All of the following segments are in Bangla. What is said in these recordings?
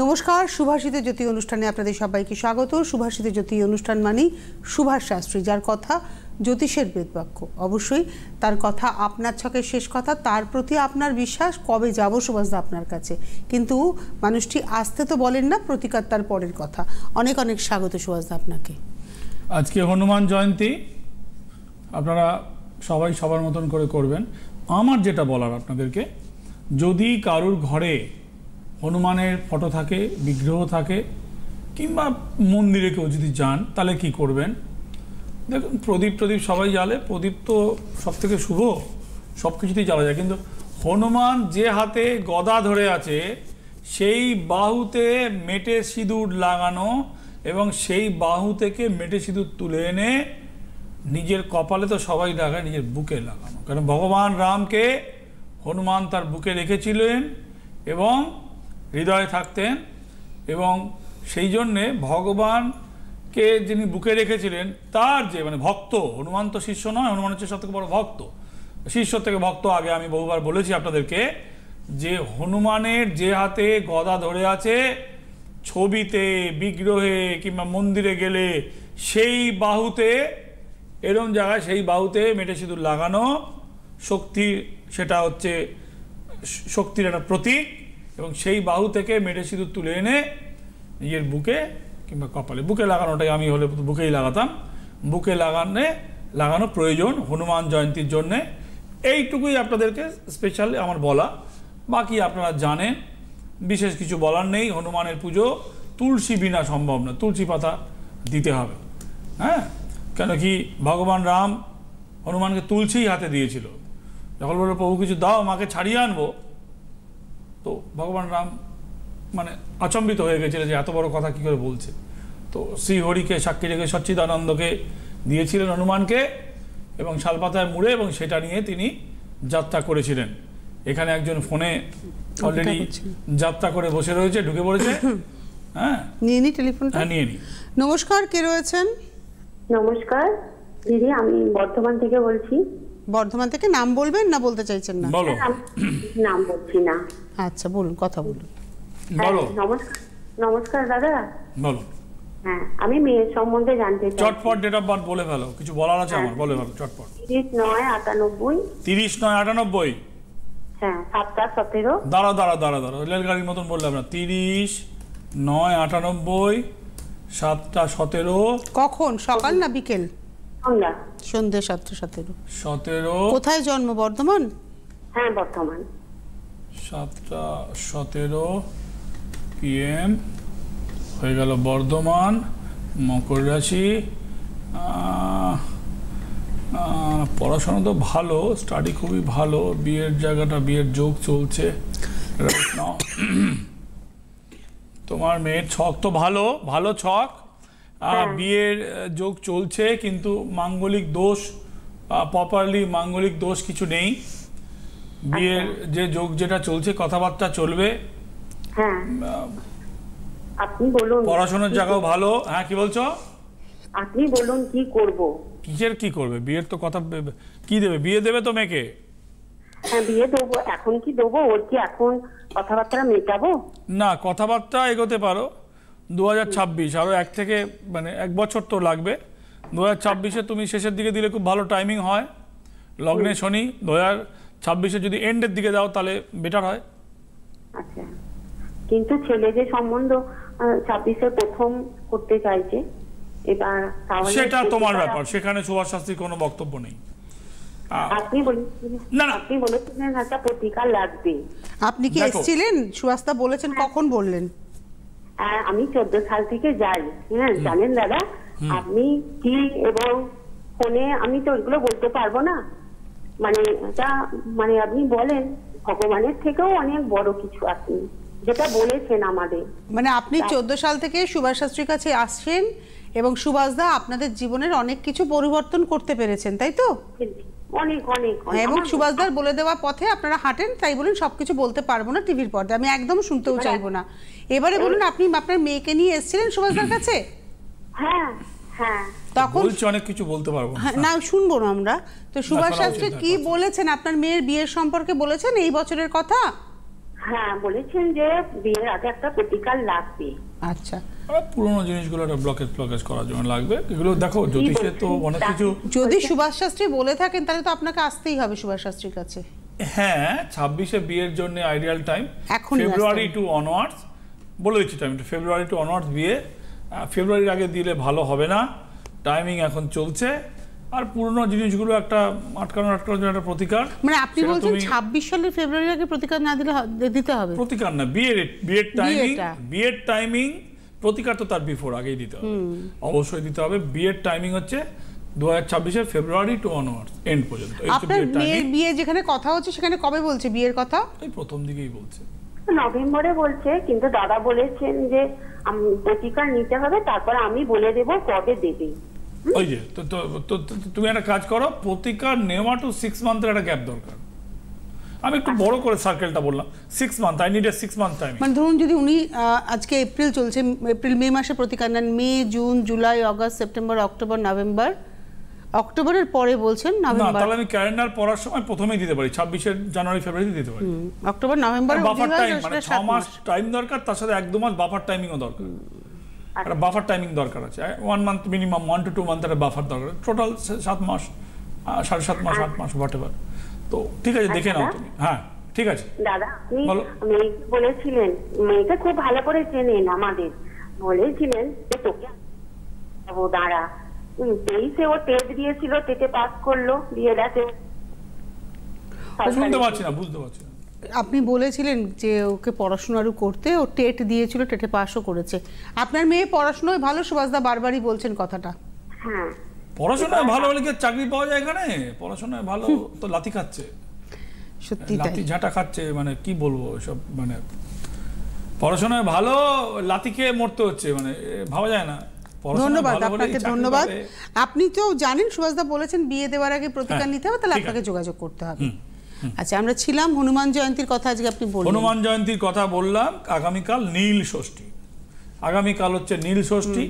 নমস্কার, সুভাষিত জ্যোতি অনুষ্ঠানে আপনাদের সবাইকে স্বাগত। সুভাষিত জ্যোতি অনুষ্ঠান মানেই সুভাষ শাস্ত্রী, যার কথা জ্যোতিষের বেদবাক্য। অবশ্যই তার কথা আপনার ছকের শেষ কথা, তার প্রতি আপনার বিশ্বাস। কবে যাব সুভাষদা আপনার কাছে, কিন্তু মানুষটি আসতে তো বলেন না, প্রতিকার তার পরের কথা। অনেক অনেক স্বাগত সুভাষদা আপনাকে। আজকে হনুমান জয়ন্তী, আপনারা সবাই সবার মতন করে করবেন। আমার যেটা বলার আপনাদেরকে, যদি কারুর ঘরে হনুমানের ফটো থাকে, বিগ্রহ থাকে, কিংবা মন্দিরে কেউ যদি যান, তাহলে কি করবেন? দেখুন, প্রদীপ সবাই জ্বালে, প্রদীপ তো সব থেকে শুভ, সব কিছুতেই জ্বালা যায়। কিন্তু হনুমান যে হাতে গদা ধরে আছে, সেই বাহুতে মেটে সিঁদুর লাগানো, এবং সেই বাহু থেকে মেটে সিঁদুর তুলে এনে নিজের কপালে তো সবাই লাগায়, নিজের বুকে লাগানো। কারণ ভগবান রামকে হনুমান তার বুকে রেখেছিলেন এবং হৃদয়ে থাকতেন, এবং সেই জন্যে ভগবানকে যিনি বুকে রেখেছিলেন তার যে ভক্ত, হনুমান তো শিষ্য নয়, হনুমান হচ্ছে সব থেকে বড় ভক্ত, শিষ্য থেকে ভক্ত। আগে আমি বহুবার বলেছি আপনাদেরকে যে হনুমানের যে হাতে গদা ধরে আছে, ছবিতে, বিগ্রহে কিংবা মন্দিরে গেলে সেই বাহুতে, এরম জায়গায় সেই বাহুতে মেটে সিঁদুর লাগানো শক্তি, সেটা হচ্ছে শক্তির একটা প্রতীক। এবং সেই বাহু থেকে মেটে সিঁদুর তুলে এনে নিজের বুকে কিংবা কপালে, বুকে লাগানোটাই আমি হলে বুকেই লাগাতাম, বুকে লাগানো প্রয়োজন হনুমান জয়ন্তীর জন্যে। এইটুকুই আপনাদেরকে স্পেশালি আমার বলা। বাকি আপনারা জানেন, বিশেষ কিছু বলার নেই। হনুমানের পুজো তুলসী বিনা সম্ভব না, তুলসী পাতা দিতে হবে। হ্যাঁ, কেন কি ভগবান রাম হনুমানকে তুলসী হাতে দিয়েছিল। যখন বলল প্রভু কিছু দাও, মাকে ছাড়িয়ে আনবো, তো ভগবান রাম আচম্বিত হয়ে গেছিল যে এত বড় কথা কি করে বলছে। তো শ্রীহরিকে সাক্ষী রেখে সচ্চিদানন্দকে দিয়েছিলেন হনুমানকে, এবং শালপাতায় মুড়ে, এবং সেটা নিয়ে তিনি যাত্রা করেছিলেন। এখানে একজন ফোনে অলরেডি যাত্রা করে বসে রয়েছে, ঢুকে পড়েছে। হ্যাঁ, নিয়ে নি টেলিফোনটা। হ্যাঁ, নিয়ে নি। নমস্কার, কে রয়েছেন? নমস্কার দিদি, আমি বর্ধমান থেকে বলছি। বর্ধমান থেকে? নাম বলবেন না বলতে চাইছেন না? বলো। নাম বলছি না। আচ্ছা, বলুন, কথা বলুন। বলো। নমস্কার দাদা। বলো। হ্যাঁ, আমি মেয়ের সম্বন্ধে জানতে চাই। চটপট ডেট অফ বার্থ বলে ফেলো, কিছু বলার আছে আমার, বলে ফেলো চটপট। 30/9/98। 30/9/98। হ্যাঁ, 7/17। দাঁড়া, রেলগাড়ির মতন বললাম না। 30/9/98, 7/17। কখন, সকাল না বিকেল? সন্ধ্যা। সন্ধ্যে 7/17। 17। কোথায় জন্ম? বর্ধমান? হ্যাঁ, বর্ধমান। 7/17 PM হয়ে গেল বর্ধমান, মকর রাশি। পড়াশোনা তো ভালো, স্টাডি খুবই ভালো, বিয়ের জায়গাটা, বিয়ের যোগ চলছে। তোমার মেয়ের ছক তো ভালো ছক, বিয়ের যোগ চলছে, কিন্তু মাঙ্গলিক দোষ, প্রপারলি মাঙ্গলিক দোষ কিছু নেই। বিয়ের যে যোগ যেটা চলছে, কথাবার্তা চলবে। হ্যাঁ, আপনি বলুন। পড়াশোনার জায়গাও ভালো। হ্যাঁ, কি বলছো? আপনি বলুন কি করব। কিসের কি করবে? বিয়ের তো কথা, কি দেবে? বিয়ে দেবে তো মেয়েকে? হ্যাঁ, বিয়ে দেবো। এখন কি দেবো? ওর কি এখন কথাবার্তা মেটাবো? না, কথাবার্তা এগোতে পারো। 2026, আরো 1 থেকে 1 বছর তো লাগবে। 2026-এ তুমি শেষের দিকে দিলে খুব ভালো টাইমিং হয়। লগ্নে শনি, 2026-এ যদি এন্ডের দিকে দাও তাহলে বেটার হয়। আচ্ছা, কিন্তু ছেলে যে সম্বন্ধ 26-এ প্রথম করতে চাইছে, এবার সেটা তোমার ব্যাপার, সেখানে সুভাষ শাস্ত্রীর কোনো বক্তব্য নেই। আপনি বলেছিলেন একটা প্রতিকার লাগবে। আপনি কি এসেছিলেন? সুভাষদা বলেছেন, কখন বললেন? আমি 14 সাল থেকে যাই। হ্যাঁ, জানেন দাদা, আপনি কি, এবং ফোনে আমি তো ওইগুলো বলতে পারবো না। আপনি বলেন, ভগবানের থেকেও অনেক বড় কিছু আপনি যেটা বলেছেন আমাদের। আপনি 14 সাল থেকে সুভাষ শাস্ত্রীর কাছে আসছেন, এবং সুভাষদা আপনাদের জীবনের অনেক কিছু পরিবর্তন করতে পেরেছেন, তাই তো? অনেক অনেক। এবং সুভাষদার বলে দেওয়া পথে আপনারা হাঁটেন, তাই বলুন সবকিছু বলতে পারবো না টিভির পর্দায়, আমি একদম শুনতেও চাইবো না। এবারে বলুন, আপনি আপনার মেয়েকে নিয়ে এসেছিলেন সুভাষদার কাছে? হ্যাঁ হ্যাঁ, তখন বলছি অনেক কিছু বলতে পারবো না, শুনবো না আমরা তো। সুভাষ শাস্ত্রী কি বলেছেন? আপনার মেয়ের বিয়ের সম্পর্কে বলেছেন এই বছরের কথা? হ্যাঁ বলেছেন যে বিয়ের আগে একটা প্রতিকার লাগবে। আচ্ছা, পুরোনো জিনিসগুলো একটা ব্লকেজ করার জন্য লাগবে। এগুলো দেখো জ্যোতিষে তো অনেক কিছু। যদি সুভাষ শাস্ত্রী বলে থাকেন তাহলে তো আপনাকে আসতেই হবে সুভাষ শাস্ত্রীর কাছে। হ্যাঁ, 26-এ বিয়ের জন্য আইডিয়াল টাইম ফেব্রুয়ারি টু অনওয়ার্ডস। বলে দিচ্ছি টাইম, ফেব্রুয়ারি টু অনওয়ার্ডস বিয়ে। ফেব্রুয়ারির আগে দিলে ভালো হবে না, টাইমিং এখন চলছে। আর পুরনো জিনিসগুলো একটা আটকানোর একটা প্রতিকার। মানে আপনি বলছেন 26 সালের ফেব্রুয়ারির আগে প্রতিকার না দিলে দিতে হবে? প্রতিকার না, বিয়ের টাইমিং। প্রতিকার তো তার বিফোর আগেই দিতে হবে, অবশ্যই দিতে হবে। বিয়ের টাইমিং হচ্ছে 2026-এর ফেব্রুয়ারি টু অনওয়ার্ডস এন্ড পর্যন্ত। আপনার মেয়ের বিয়ে যেখানে কথা হচ্ছে সেখানে কবে বলছে বিয়ের কথা? এই প্রথম দিকেই বলছে, নভেম্বরে বলছে, কিন্তু দাদা বলেছেন যে প্রতিকার নিতে হবে, তারপর আমি বলে দেব কবে দেবে। ওই যে তো তুমি একটা কাজ করো, প্রতিকার নেওয়া টু 6 মান্থের একটা গ্যাপ দরকার। আমি একটু বড় করে সার্কেলটা বললাম, 6 month, I need a 6 month time. মানে ধরুন যদি উনি আজকে এপ্রিল চলছে, এপ্রিল মে মাসে প্রতিকার নেন, May June July August September October November, অক্টোবরের পরে বলছেন নভেম্বর। না, তাহলে আমি ক্যালেন্ডার পড়ার সময় প্রথমেই দিতে পারি, 26 জানুয়ারি ফেব্রুয়ারি দিতে পারি। অক্টোবর নভেম্বর বাফার টাইম, মানে 6 মাস টাইম দরকার, তার সাথে 1-2 মাস বাফার টাইমিংও দরকার। একটা বাফার টাইমিং দরকার আছে, 1 মান্থ মিনিমাম, 1 to 2 মান্থ একটা বাফার দরকার। টোটাল 7 মাস, 7.5 মাস, 8 মাস, হোয়াটএভার। তো ঠিক আছে, দেখে নাও তুমি। হ্যাঁ ঠিক আছে দাদা, আপনি মেয়েকে বলেছিলেন, মেয়েকে খুব ভালো করে চেনেন আমাদের, বলেছিলেন যে তোকে দাঁড়া। 23-এ ও টেট দিয়েছিল, টেটে পাস করলো, বিয়ের আছে। শুনতে পাচ্ছি না, বুঝতে পারছি না। আপনি বলেছিলেন যে ওকে পড়াশোনা আরো করতে, ও টেট দিয়েছিল, টেটে পাসও করেছে। আপনার মেয়ে পড়াশোনায় ভালো, সুভাষদা বারবারই বলছেন কথাটা। হ্যাঁ, পড়াশোনায় ভালো হলে কি চাকরি পাওয়া যায় এখানে? পড়াশোনায় ভালো তো লাথি খাচ্ছে, সত্যি লাথি ঝাঁটা খাচ্ছে, মানে কি বলবো এসব। মানে পড়াশোনায় ভালো, লাথি খেয়ে মরতে হচ্ছে, মানে ভাবা যায় না। ধন্যবাদ আপনাকে, ধন্যবাদ। আপনি তো জানেন সুভাষদা বলেছেন বিয়ে দেওয়ার আগে প্রতিকার নিতে হবে, তাহলে আপনাকে যোগাযোগ করতে হবে। আচ্ছা, আমরা ছিলাম হনুমান জয়ন্তীর কথা, আজকে আপনি বললেন। হনুমান জয়ন্তীর কথা বললাম। আগামীকাল নীল ষষ্ঠী, আগামীকাল হচ্ছে নীল ষষ্ঠী।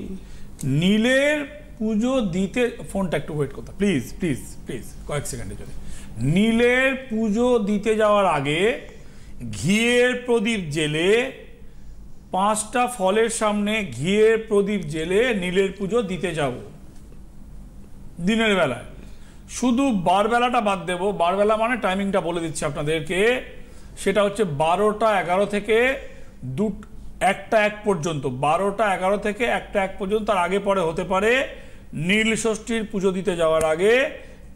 নীলের পুজো দিতে, ফোনটা একটু ওয়েট করতে প্লিজ প্লিজ প্লিজ, কয়েক সেকেন্ডের জন্য। নীলের পুজো দিতে যাওয়ার আগে ঘিয়ের প্রদীপ জেলে, 5টা ফলের সামনে ঘিয়ের প্রদীপ জেলে নীলের পুজো দিতে যাব দিনের বেলায়। শুধু বারবেলাটা বাদ দেব। বারবেলা মানে টাইমিংটা বলে দিচ্ছি আপনাদেরকে, সেটা হচ্ছে 12টা 11 থেকে 1টা 1 পর্যন্ত। 12টা 11 থেকে 1টা 1 পর্যন্ত। তার আগে পরে হতে পারে। নীল ষষ্ঠীর পুজো দিতে যাওয়ার আগে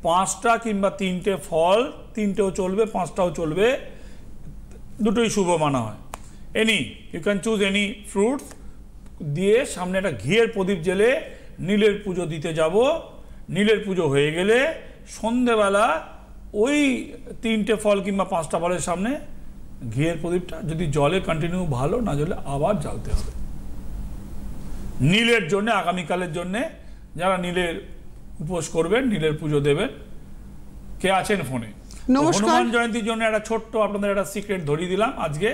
5টা কিংবা 3টে ফল, 3টেও চলবে, 5টাও চলবে, দুটোই শুভ মানা হয়। You can choose any fruits দিয়ে সামনে একটা ঘিয়ের প্রদীপ জেলে নীলের পুজো দিতে যাব। নীলের পুজো হয়ে গেলে সন্ধেবেলা ওই 3টে ফল কিংবা 5টা ফলের সামনে ঘিয়ের প্রদীপটা যদি জলে কন্টিনিউ, ভালো না জ্বলে আবার জ্বালতে হবে। নীলের জন্য, আগামীকালের জন্য যারা নীলের উপোস করবেন, নীলের পুজো দেবেন। কে আছেন ফোনে? হনুমান জয়ন্তীর জন্য একটা ছোট্ট আপনাদের একটা সিক্রেট ধরিয়ে দিলাম আজকে।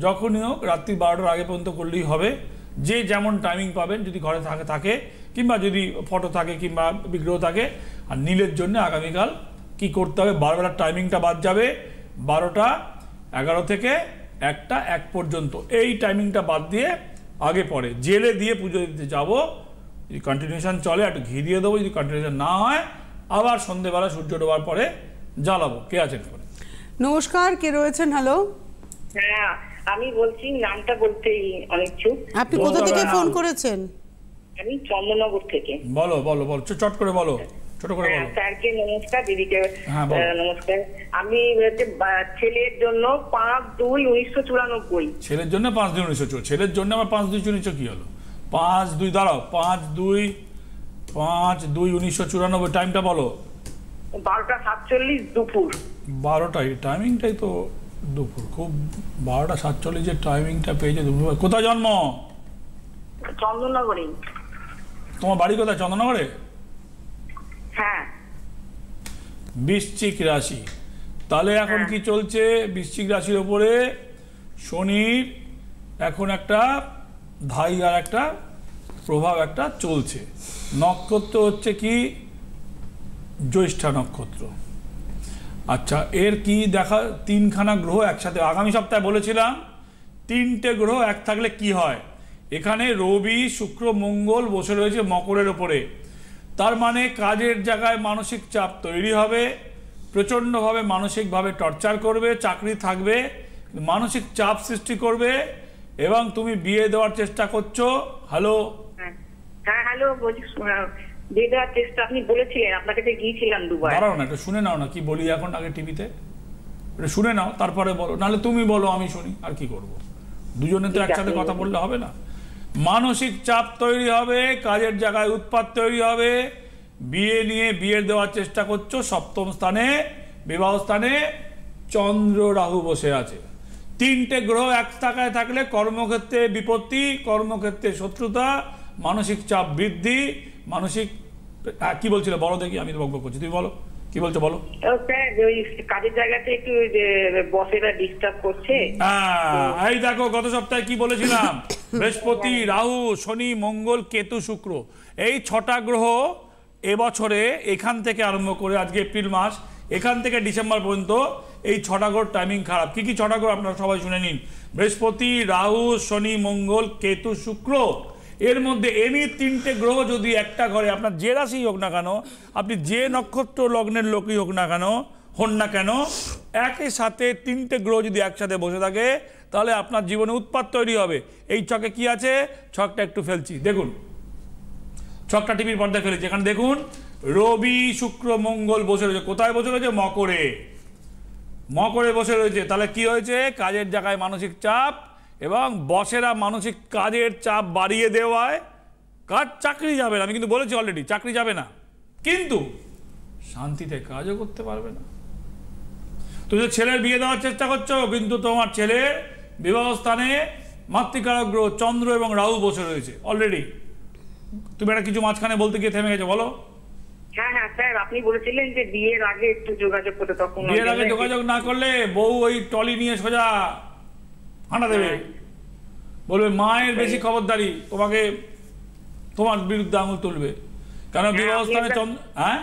যখনই হোক রাত্রি 12টার আগে পর্যন্ত করলেই হবে। যে যেমন টাইমিং পাবেন, যদি ঘরে থাকে কিংবা যদি ফটো থাকে কিংবা বিগ্রহ থাকে। আর নীলের জন্য আগামীকাল কি করতে হবে, বারবেলার টাইমিংটা বাদ যাবে। 12টা 11 থেকে 1টা 1 পর্যন্ত এই টাইমিংটা বাদ দিয়ে আগে পরে জেলে দিয়ে পুজো দিতে যাবো। যদি কন্টিনিউশন চলে একটু ঘি দিয়ে দেবো, যদি কন্টিনিউশন না হয় আবার সন্ধ্যেবেলা সূর্য ডোবার পরে জ্বালাবো। কে আছেন? নমস্কার, কে রয়েছেন? হ্যালো, হ্যাঁ আমি বলছি, নামটা বলতেই অনিচ্ছুক। আপনি কোথা থেকে ফোন করেছেন? আমি চন্দ্রনগর থেকে। বলো বলো বলো, চট করে বলো, ছোট করে বলো। স্যারকে নমস্কার, দিদিকে নমস্কার। আমি ছেলের জন্য 5/2/1994। ছেলের জন্য 5/2/1994। ছেলের জন্য আমার 5/2/1994 কি হলো? 5/2 দাঁড়াও, 5/2/1994 টাইমটা বলো। 12টা 47 দুপুর। 12টাই টাইমিংটাই তো দুপুর। খুব 12টা 47 টাইমিংটা পেয়েছে দুপুর। কোথায় জন্ম? চন্দ্রনগরে। তোমার বাড়ি কোথায়? চন্দ্রনগরে? হ্যাঁ। বৃশ্চিক রাশি। তাহলে এখন কি চলছে? বৃশ্চিক রাশির ওপরে শনির এখন একটা ধাই আর একটা প্রভাব একটা চলছে। নক্ষত্র হচ্ছে কি? জ্যৈষ্ঠা নক্ষত্র। আচ্ছা, এর কি দেখা, তিনখানা গ্রহ একসাথে, আগামী সপ্তাহে বলেছিলাম 3টে গ্রহ এক থাকলে কি হয়। এখানে রবি শুক্র মঙ্গল বসে রয়েছে মকরের ওপরে, তার মানে কাজের জায়গায় মানসিক চাপ তৈরি হবে, প্রচণ্ডভাবে মানসিকভাবে টর্চার করবে, চাকরি থাকবে মানসিক চাপ সৃষ্টি করবে, এবং তুমি বিয়ে দেওয়ার চেষ্টা করছো। হ্যালো, হ্যাঁ হ্যালো, বলছি বিয়ে দেওয়ার চেষ্টা আপনি বলেছিলেন, আপনার কাছে গিয়েছিলাম দুবার। দাঁড়াও না, এটা শুনে নাও না কি বলি এখন আগে টিভিতে, এটা শুনে নাও তারপরে বলো, নাহলে তুমি বলো আমি শুনি, আর কি করব, দুজনে তো একসাথে কথা বললে হবে না। মানসিক চাপ তৈরি হবে, কাজের জায়গায় উৎপাত তৈরি হবে, বিয়ে নিয়ে বিয়ে দেওয়ার চেষ্টা করছো, সপ্তম স্থানে বিবাহ স্থানে চন্দ্র রাহু বসে আছে। 3টে গ্রহ এক টাকায় থাকলে কর্মক্ষেত্রে বিপত্তি, কর্মক্ষেত্রে শত্রুতা, মানসিক চাপ বৃদ্ধি, মানসিক কি বলছিলে বলো দেখি, আমি তো বকবক করছি, তুমি বলো কি বলছো বলো। স্যার ওই কাজের জায়গাতে একটু বসেরা ডিস্টার্ব করছে। এই দেখো গত সপ্তাহে কি বলেছিলাম, বৃহস্পতি রাহু শনি মঙ্গল কেতু শুক্র, এই 6টা গ্রহ এবছরে এখান থেকে আরম্ভ করে আজকে এপ্রিল মাস, এখান থেকে ডিসেম্বর পর্যন্ত এই 6টা গ্রহ টাইমিং খারাপ। কি কি 6টা গ্রহ আপনারা সবাই শুনে নিন, বৃহস্পতি রাহু শনি মঙ্গল কেতু শুক্র। এর মধ্যে এনি 3টে গ্রহ যদি একটা ঘরে, আপনার যে রাশি হোক না কেন, আপনি যে নক্ষত্র লগ্নের লোকই হোক না কেন, হন না কেন, একই সাথে 3টে গ্রহ যদি একসাথে বসে থাকে তাহলে আপনার জীবনে উৎপাত তৈরি হবে। এই ছকে কি আছে, ছকটা একটু ফেলছি দেখুন, ছকটা টিভির পর্দায় ফেলেছি, এখানে দেখুন রবি শুক্র মঙ্গল বসে রয়েছে, কোথায় বসে রয়েছে, মকরে, মকরে বসে রয়েছে। তাহলে কি হয়েছে, কাজের জায়গায় মানসিক চাপ, এবং বসেরা মানসিক কাজের চাপ বাড়িয়ে দেওয়ায় কাজ, চাকরি যাবে না, আমি কিন্তু বলেছি অলরেডি চাকরি যাবে না, কিন্তু শান্তিতে কাজও করতে পারবে না। তুমি ছেলের বিয়ে দেওয়ার চেষ্টা করছো, কিন্তু তোমার ছেলের বিবাহ স্থানে মাতৃকারক গ্রহ চন্দ্র এবং রাহু বসে রয়েছে অলরেডি। তুমি একটা কিছু মাঝখানে বলতে গিয়ে থেমে গেছো, বলো। হ্যাঁ হ্যাঁ স্যার, আপনি বলেছিলেন যে বিয়ের আগে একটু যোগাযোগ করতে, তখন বিয়ের আগে যোগাযোগ না করলে বউ ওই টলি নিয়ে সোজা হাঁটা দেবে, বলবে মায়ের বেশি খবরদারি, তোমাকে তোমার বিরুদ্ধে আঙুল তুলবে, কারণ বিবাহ স্থানে হ্যাঁ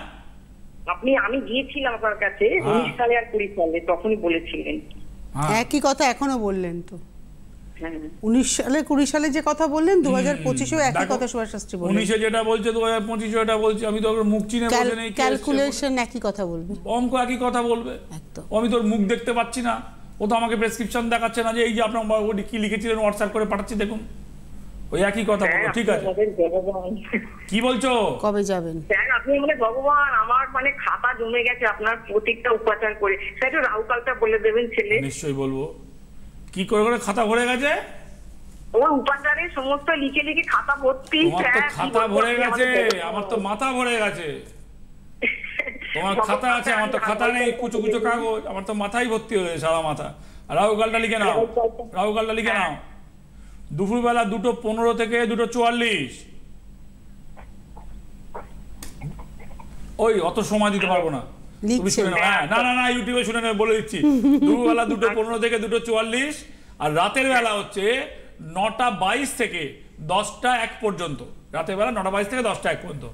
আমি গিয়েছিলাম আপনার কাছে 19 সালে আর 20 সালে, তখনই বলেছিলেন একই কথা এখনো বললেন তো। 19 সালে 20 সালে যে কথা বললেন 2025-এও একই কথা সুভাষ শাস্ত্রী বললেন। 19-এ যেটা বলছে 2025-এ এটা বলছে, আমি তো মুখ চিনে বলছি না, ক্যালকুলেশন একই কথা বলবে, অঙ্ক একই কথা বলবে, একদম। আমি তোর মুখ দেখতে পাচ্ছি না, ও তো আমাকে প্রেসক্রিপশন দেখাচ্ছে না যে এই যে আপনার কি লিখেছিলেন হোয়াটসঅ্যাপ করে পাঠাচ্ছি দেখুন, ওই একই কথা বলবো। ঠিক আছে, কি বলছো, কবে যাবেন স্যার? আপনি মানে ভগবান, আমার মানে খাতা জমে গেছে আপনার প্রত্যেকটা উপাচার করে। স্যার একটু রাহুকালটা বলে দেবেন ছেলে। নিশ্চয়ই বলবো, কি করে করে খাতা ভরে গেছে, ওর উপাচারে সমস্ত লিখে লিখে খাতা ভর্তি। তোমার তো খাতা ভরে গেছে, আমার তো মাথা ভরে গেছে। তোমার খাতা আছে, আমার তো খাতা নেই, কুচো কুচো কাগজ, আমার তো মাথায় ভর্তি হয়েছে সারা মাথা। রাহুকালটা লিখে নাও, রাহুকালটা লিখে নাও, দুপুরবেলা 2:15 থেকে 2:44। ওই অত সময় দিতে পারবো না, তুমি শুনে নাও। হ্যাঁ, না না না, ইউটিউবে শুনে নেবে, বলে দিচ্ছি। দুপুরবেলা 2:15 থেকে 2:44, আর রাতের বেলা হচ্ছে 9:22 থেকে 10:01 পর্যন্ত। রাতের বেলা 9:22 থেকে 10:01 পর্যন্ত।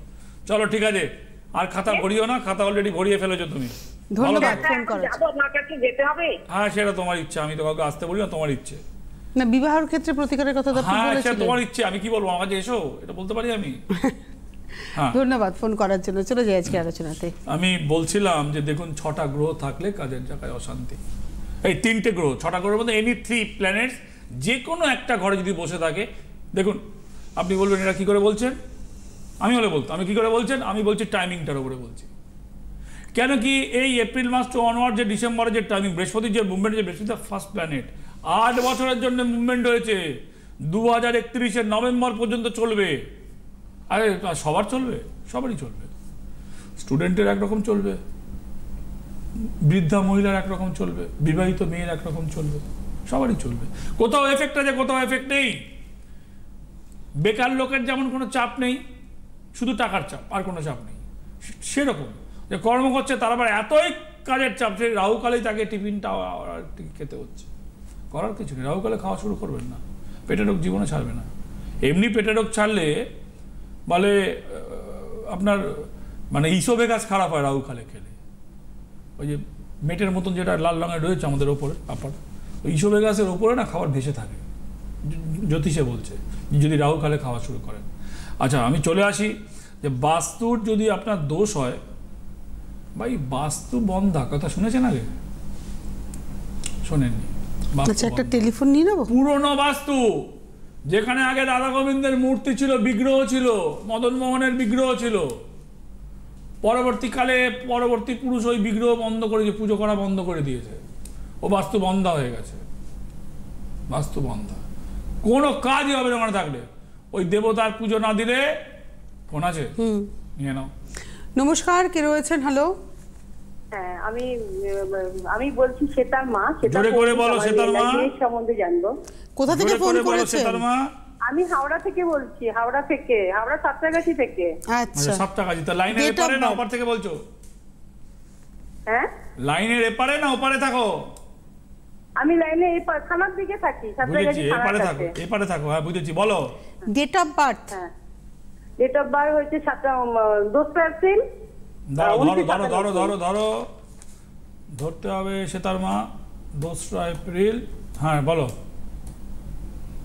চলো ঠিক আছে, আর খাতা ভরিও না, খাতা অলরেডি ভরিয়ে ফেলেছো তুমি। ধন্যবাদ ফোন করার জন্য। আপনার কাছে যেতে হবে? হ্যাঁ, সেটা তোমার ইচ্ছা, আমি তো কাউকে আসতে বলি না, তোমার ইচ্ছে। না, বিবাহের ক্ষেত্রে প্রতিকারের কথা আপনি হ্যাঁ, সেটা বলেছিলেন, তোমার ইচ্ছে, আমি কি বলবো, আমার কাছে এসো, এটা বলতে পারি আমি। হ্যাঁ, ধন্যবাদ ফোন করার জন্য। চলে যাই আজকে আলোচনাতে। আমি বলছিলাম যে দেখুন 6টা গ্রহ থাকলে কাজের জায়গায় অশান্তি, এই 3টে গ্রহ, 6টা গ্রহের মধ্যে এনি 3 প্ল্যানেটস যে কোনো একটা ঘরে যদি বসে থাকে, দেখুন আপনি বলবেন এটা কি করে বলছেন, আমি হলে বলতো, আমি কি করে বলছেন, আমি বলছি টাইমিংটার উপরে বলছি। কেন কি এই এপ্রিল মাস টু অনওয়ার্ড যে ডিসেম্বরের যে টাইমিং, বৃহস্পতির যে মুভমেন্ট, যে বৃহস্পতি ফার্স্ট প্ল্যানেট, 8 বছরের জন্য মুভমেন্ট হয়েছে, 2031-এর নভেম্বর পর্যন্ত চলবে। আরে সবার চলবে, সবারই চলবে, স্টুডেন্টের একরকম চলবে, বৃদ্ধা মহিলার একরকম চলবে, বিবাহিত মেয়ের একরকম চলবে, সবারই চলবে। কোথাও এফেক্ট আছে, কোথাও এফেক্ট নেই। বেকার লোকের যেমন কোনো চাপ নেই, শুধু টাকার চাপ, আর কোনো চাপ নেই। সেরকম যে কর্ম করছে তার আবার এতই কাজের চাপ, সেই রাহুকালেই তাকে টিফিনটা খেতে হচ্ছে, করার কিছু নেই। রাহুকালে খাওয়া শুরু করবেন না, পেটের রোগ জীবনে ছাড়বে না। এমনি পেটের রোগ ছাড়লে বলে আপনার মানে ইসোভেগাস খারাপ হয় রাহুকালে খেলে, ওই যে মেটের মতন যেটা লাল রঙের রয়েছে আমাদের ওপরে আপার, ওই ইসোভেগাসের ওপরে না খাবার ভেসে থাকে, জ্যোতিষে বলছে, যদি রাহু কালে খাওয়া শুরু করেন। আচ্ছা, আমি চলে আসি যে বাস্তুর যদি আপনার দোষ হয়, ভাই বাস্তু বন্ধা কথা শুনেছেন আগে? শোনেননি? আচ্ছা, একটা টেলিফোন নিয়ে নেবো। পুরনো বাস্তু, যেখানে আগে রাধা গোবিন্দের মূর্তি ছিল, বিগ্রহ ছিল, মদন মোহনের বিগ্রহ ছিল, পরবর্তীকালে পরবর্তী পুরুষ ওই বিগ্রহ বন্ধ করেছে, পুজো করা বন্ধ করে দিয়েছে, ও বাস্তু বন্ধা হয়ে গেছে। বাস্তু বন্ধা, কোনো কাজই হবে না ওখানে থাকলে। ওই দেবতার পুজো না দিলে ফোন আছে, নিয়ে নাও। নমস্কার, কে রয়েছেন? হ্যালো। হ্যাঁ, আমি বলছি শ্বেতার মা। জোরে করে বলো শ্বেতার মা। সম্বন্ধে জানবো। কোথা থেকে ফোন করেছেন? শ্বেতার মা। আমি হাওড়া থেকে বলছি, হাওড়া সাতটাগাছি থেকে। আচ্ছা, সাতটাগাছি। তা লাইনের এপারে না ওপার থেকে বলছো? হ্যাঁ, লাইনের এপারে না ওপারে থাকো? আমি লাইনে এই থানার দিকে থাকি, সাতটাগাছি বুঝেছি, এপারে থাকো, এপারে থাকো। হ্যাঁ বুঝেছি, বলো। Date of birth? হ্যাঁ, ডেট অফ বার্থ হচ্ছে 2 এপ্রিল। ধরো ধরতে হবে শ্বেতার মা। 2 এপ্রিল। হ্যাঁ বলো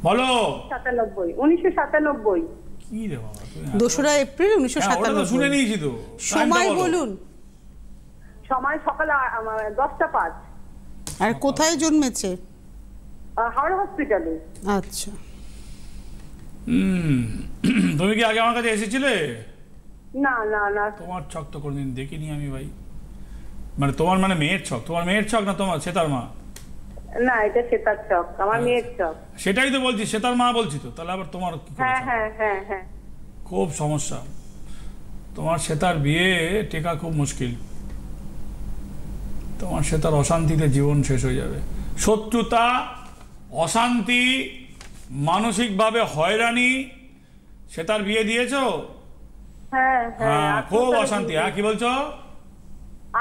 1997। কি রে বাবা, 2 এপ্রিল 1997। শুনে নিয়েছি তো। সময় বলুন। সময় সকাল 10টা 5। আর কোথায় জন্মেছে? হাওড়া হসপিটালে। আচ্ছা, তুমি কি আগে আমার কাছে এসেছিলে? না না না, তোমার ছক তো কোনদিন দেখিনি আমি ভাই। মানে তোমার মানে মেয়ের ছক? তোমার মেয়ের ছক না তোমার শ্বেতার মা? না, এটা শ্বেতার ছক, আমার মেয়ের ছক। সেটাই তো বলছি, শ্বেতার মা বলছি তো, তাহলে আবার তোমার কি? হ্যাঁ হ্যাঁ হ্যাঁ হ্যাঁ, খুব সমস্যা তোমার। শ্বেতার বিয়ে টেকা খুব মুশকিল। তোমার শ্বেতার অশান্তিতে জীবন শেষ হয়ে যাবে। শত্রুতা, অশান্তি, মানসিকভাবে হয়রানি। শ্বেতার বিয়ে দিয়েছো? হ্যাঁ হ্যাঁ, খুব অশান্তি। হ্যাঁ কি বলছো?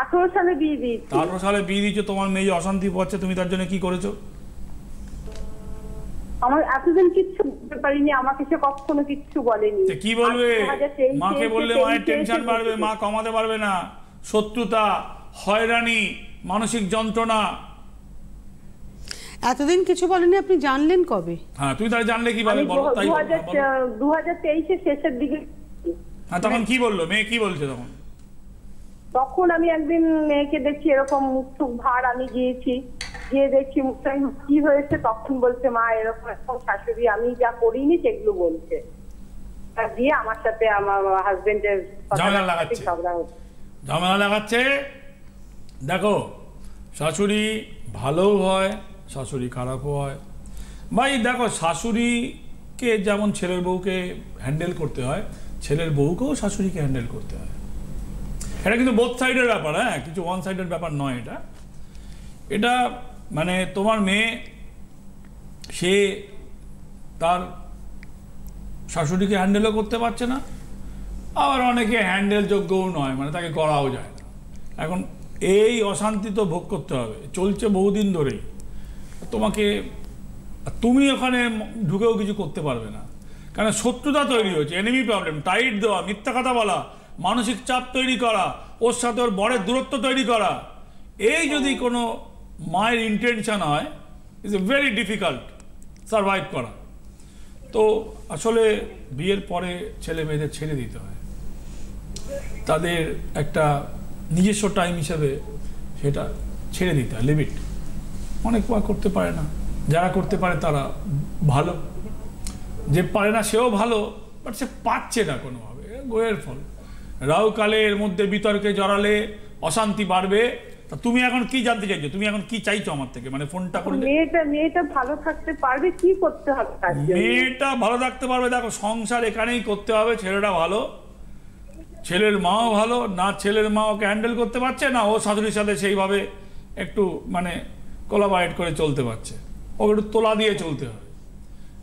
18 সালে বিয়ে দিয়েছি। 18 সালে বিয়ে দিয়েছো, তোমার মেয়ে অশান্তি পাচ্ছে, তুমি তার জন্য কি করেছো? আমার এতদিন কিচ্ছু বলতে পারিনি, আমাকে সে কখনো কিচ্ছু বলেনি। কি বলবে? মাকে বললে মায়ের টেনশন বাড়বে, মা কমাতে পারবে না। শত্রুতা, হয়রানি, মানসিক যন্ত্রণা। এতদিন কিছু বলেনি, আপনি জানলেন কবে? হ্যাঁ, তুমি তাহলে জানলে কিভাবে বলো? তাই 2023-এর শেষের দিকে। হ্যাঁ, তখন কি বললো মেয়ে? কি বলছে তখন? তখন আমি একদিন মেয়েকে দেখছি এরকম মুখ টুক ভার, আমি গিয়েছি, গিয়ে দেখছি মুখটা কি হয়েছে, তখন বলছে মা এরকম এখন শাশুড়ি আমি যা করিনি সেগুলো বলছে। দিয়ে আমার সাথে আমার হাজবেন্ডের ঝামেলা লাগাচ্ছে। দেখো, শাশুড়ি ভালোও হয়, শাশুড়ি খারাপও হয়। ভাই দেখো, শাশুড়িকে যেমন ছেলের বউকে হ্যান্ডেল করতে হয়, ছেলের বউকেও শাশুড়িকে হ্যান্ডেল করতে হয়। এটা কিন্তু বোথ সাইডের ব্যাপার, হ্যাঁ, কিছু ওয়ান সাইডের ব্যাপার নয়। এটা মানে তোমার মেয়ে, সে তার শাশুড়িকে হ্যান্ডেলও করতে পারছে না, আবার অনেকে হ্যান্ডেল যোগ্যও নয়, মানে তাকে করাও যায় না। এখন এই অশান্তি তো ভোগ করতে হবে, চলছে বহুদিন ধরেই। তুমি ওখানে ঢুকেও কিছু করতে পারবে না, কারণ শত্রুতা তৈরি হয়েছে, এনিমি প্রবলেম, টাইট দেওয়া, মিথ্যা কথা বলা, মানসিক চাপ তৈরি করা, ওর সাথে ওর বড়ের দূরত্ব তৈরি করা। এই যদি কোনো মায়ের ইন্টেনশন হয়, is a very difficult survive করা। তো আসলে বিয়ের পরে ছেলে মেয়েদের ছেড়ে দিতে হয়, তাদের একটা নিজস্ব টাইম হিসেবে সেটা ছেড়ে দিতে হয়, লিমিট। অনেক করতে পারে না, যারা করতে পারে তারা ভালো, যে পারে না সেও ভালো, বাট সে পাচ্ছে না কোনোভাবে, গোয়ের ফল। রাহু কালে এর মধ্যে বিতর্কে জড়ালে অশান্তি বাড়বে। তা তুমি এখন কি জানতে চাইছো? তুমি এখন কি চাইছো আমার থেকে? মানে ফোনটা করে মেয়েটা ভালো থাকতে পারবে, কি করতে হবে? মেয়েটা ভালো থাকতে পারবে, দেখো সংসার এখানেই করতে হবে। ছেলেটা ভালো, ছেলের মাও ভালো না, ছেলের মা ওকে হ্যান্ডেল করতে পারছে না, ও শাশুড়ির সাথে সেইভাবে একটু মানে কোলাবারেট করে চলতে পারছে, ওকে একটু তোলা দিয়ে চলতে হবে।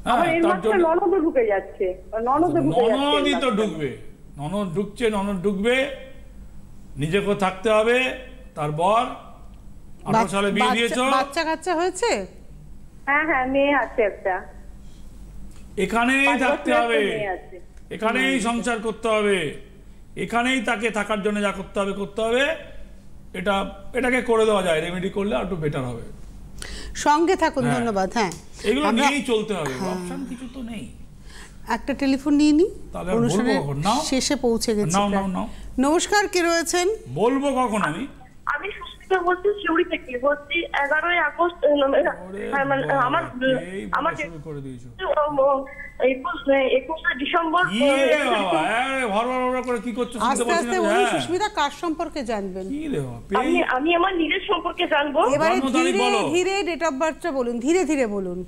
হ্যাঁ, তার জন্য ননদও ঢুকে যাচ্ছে, ননদই তো ঢুকবে, ননদ ঢুকছে, ননদ ঢুকবে, নিজেকে থাকতে হবে। তারপর 18 সালে বিয়ে দিয়েছো, বাচ্চা কাচ্চা হয়েছে? হ্যাঁ হ্যাঁ, মেয়ে আছে একটা। এখানেই থাকতে হবে, এখানেই সংসার করতে হবে, এখানেই তাকে থাকার জন্য যা করতে হবে করতে হবে। এটাকে করে দেওয়া যায়, রেমেডি করলে আর একটু বেটার হবে। সঙ্গে থাকুন, ধন্যবাদ। হ্যাঁ, এগুলো নিয়েই চলতে হবে, অপশন কিছু তো নেই। একটা টেলিফোন নিয়ে নি, অনুষ্ঠানের শেষে পৌঁছে গেছি। নমস্কার, কে রয়েছেন? বলবো কখন? আমি সুস্মিতা বলছি, শিউড়ি থেকে বলছি। 11ই আগস্ট আমার 21 ডিসেম্বর। আস্তে আস্তে বলুন সুস্মিতা, কার সম্পর্কে জানবেন? আমি আমার নিজের সম্পর্কে জানবো। এবারে ধীরে ধীরে ডেট অফ বার্থটা বলুন, ধীরে ধীরে বলুন।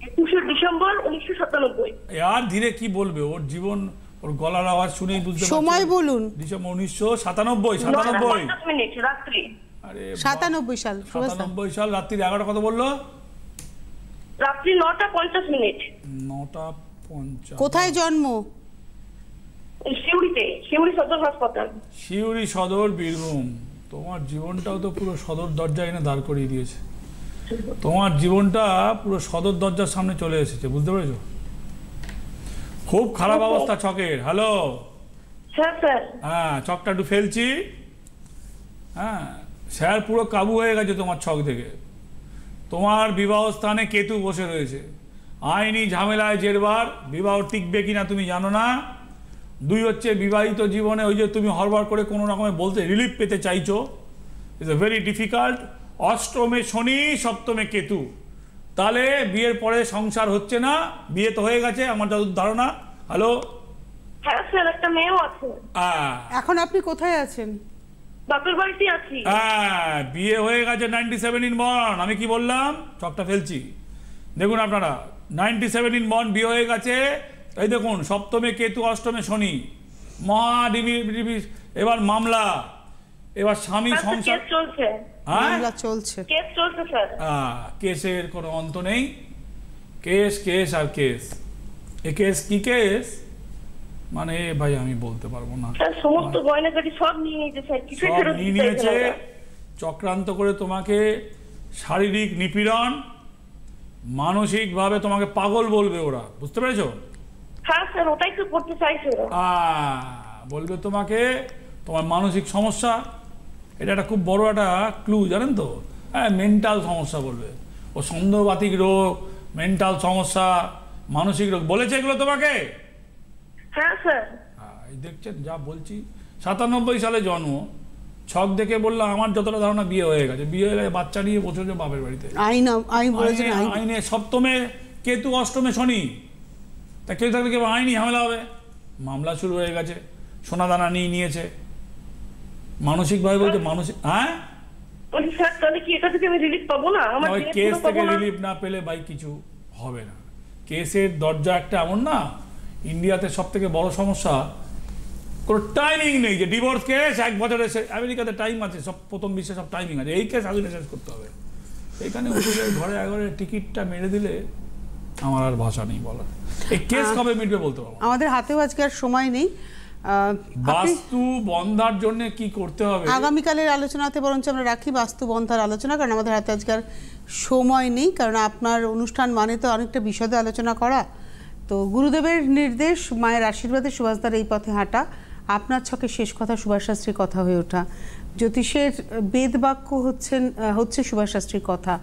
21 ডিসেম্বর 1997। আর ধীরে কি বলবে? ওর জীবন, ওর গলার আওয়াজ শুনেই বুঝতে পারছি। সময় বলুন। ডিসেম্বর 1997। 97 মিনিট রাত্রি। আরে 97 সাল। 97 সাল রাত্রি 11টা কত বললো? রাত্রি 9টা 50 মিনিট। 9টা 50। কোথায় জন্ম? শিউড়িতে, শিউড়ি সদর হাসপাতাল। শিউড়ি সদর, বীরভূম। তোমার জীবনটাও তো পুরো সদর দরজা এনে দাঁড় করিয়ে দিয়েছে। তোমার জীবনটা পুরো সদর দরজার সামনে চলে এসেছে, বুঝতে পেরেছো? খুব খারাপ অবস্থা ছকের। হ্যালো, হ্যাঁ, ছকটা একটু ফেলছি। হ্যাঁ, স্যার পুরো কাবু হয়ে গেছে তোমার ছক থেকে। তোমার বিবাহ স্থানে কেতু বসে রয়েছে, আইনি ঝামেলায় জেরবার। বিবাহ টিকবে কিনা তুমি জানো না। 2 হচ্ছে বিবাহিত জীবনে ওই যে তুমি হরবার করে কোনো রকমে বলতে রিলিফ পেতে চাইছো, ইটস এ ভেরি ডিফিকাল্ট। অষ্টমে শনি, সপ্তমে কেতু, তাহলে বিয়ের পরে সংসার হচ্ছে না। বিয়ে তো হয়ে গেছে আমার যতদূর ধারণা। হ্যালো, হ্যাঁ স্যার, একটা মেয়েও আছে। এখন আপনি কোথায় আছেন? বাপের বাড়িতে আছি। হ্যাঁ, বিয়ে হয়ে গেছে, 97 ইন বর্ন। আমি কি বললাম? চকটা ফেলছি, দেখুন আপনারা। 97 ইন বর্ন, বিয়ে হয়ে গেছে। এই দেখুন, সপ্তমে কেতু, অষ্টমে শনি, মহাডিবি। এবার মামলা, এবার স্বামী সংসার চলছে। মামলা চলছে, কেস চলছে স্যার। কেসের কোনো অন্ত নেই। কেস কেস আর কেস। এ কেস কি কেস মানে ভাই আমি বলতে পারবো না। স্যার সমস্ত গয়নাগাটি সব নিয়ে নিয়েছে স্যার, কিছু ফেরত নিয়ে নিয়েছে। চক্রান্ত করে তোমাকে শারীরিক নিপীড়ন, মানসিকভাবে তোমাকে পাগল বলবে ওরা, বুঝতে পেরেছো? হ্যাঁ স্যার, ওটাই তো করতে চাইছে ওরা। বলবে তোমাকে তোমার মানসিক সমস্যা। এটা একটা খুব বড় একটা ক্লু, জানেন তো? হ্যাঁ, মেন্টাল সমস্যা বলবে। ও সন্দেহবাতিক রোগ, মেন্টাল সমস্যা, মানসিক রোগ বলেছে এগুলো তোমাকে? হ্যাঁ স্যার। এই দেখছেন যা বলছি। 97 সালে জন্ম, ছক দেখে বললাম আমার যতটা ধারণা বিয়ে হয়ে গেছে। বিয়ে হয়ে গেছে, বাচ্চা নিয়ে বসেছে বাপের বাড়িতে। আইনে সপ্তমে কেতু, অষ্টমে শনি, তা কেউ থাকলে কেউ আইনি ঝামেলা হবে। মামলা শুরু হয়ে গেছে, সোনা দানা নিয়ে নিয়েছে। মানসিকভাবে বলতে মানসিক, হ্যাঁ স্যার, তাহলে কি এটা থেকে আমি রিলিফ পাবো না? আমার কেস থেকে রিলিফ না পেলে ভাই কিছু হবে না। কেসের দরজা একটা এমন না, ইন্ডিয়াতে সব থেকে বড় সমস্যা কোনো টাইমিং নেই। যে ডিভোর্স কেস 1 বছরে, আমেরিকাতে টাইম আছে, সব প্রথম বিশ্বে সব টাইমিং আছে। এই কেস আগে শেষ করতে হবে। এখানে উকিলের ঘরে একবারে টিকিটটা মেরে দিলে আমার আর ভাষা নেই বলার। এই কেস কবে মিটবে বলতে পারবো। আমাদের হাতেও আজকে আর সময় নেই। বাস্তু বন্ধার জন্য কি করতে হবে আগামীকালের আলোচনাতে বরঞ্চ আমরা রাখি বাস্তু বন্ধার আলোচনা, কারণ আমাদের হাতে আজকে আর সময় নেই। কারণ আপনার অনুষ্ঠান মানে তো অনেকটা বিশদে আলোচনা করা। তো গুরুদেবের নির্দেশ, মায়ের আশীর্বাদে সুভাষদার এই পথে হাঁটা, আপনার ছকে শেষ কথা সুভাষ শাস্ত্রীর কথা হয়ে ওঠা, জ্যোতিষের বেদ বাক্য হচ্ছে সুভাষ শাস্ত্রীর কথা।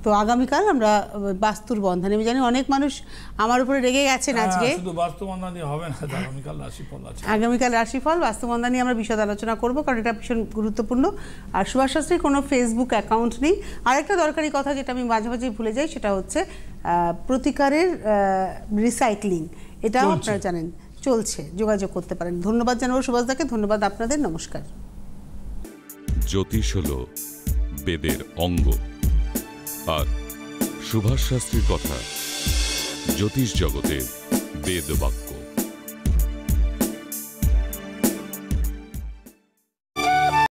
তো আগামীকাল আমরা বাস্তুর বন্ধন, আমি জানি অনেক মানুষ আমার উপরে রেগে গেছেন আজকে। শুধু বাস্তু বন্ধন দিয়ে হবে না, আগামীকাল রাশিফল আছে। আগামীকাল রাশিফল, বাস্তু বন্ধন নিয়ে আমরা বিশদ আলোচনা করব, কারণ এটা ভীষণ গুরুত্বপূর্ণ। আর সুভাষ শাস্ত্রীর কোনো ফেসবুক অ্যাকাউন্ট নেই। আরেকটা দরকারি কথা যেটা আমি মাঝে মাঝে ভুলে যাই, সেটা হচ্ছে প্রতিকারের রিসাইক্লিং, এটাও আপনারা জানেন চলছে, যোগাযোগ করতে পারেন। ধন্যবাদ জানাবো সুভাষদাকে, ধন্যবাদ আপনাদের, নমস্কার। জ্যোতিষ হলো বেদের অঙ্গ, আর সুভাষ শাস্ত্রীর কথা জ্যোতিষ জগতের বেদ বাক্য।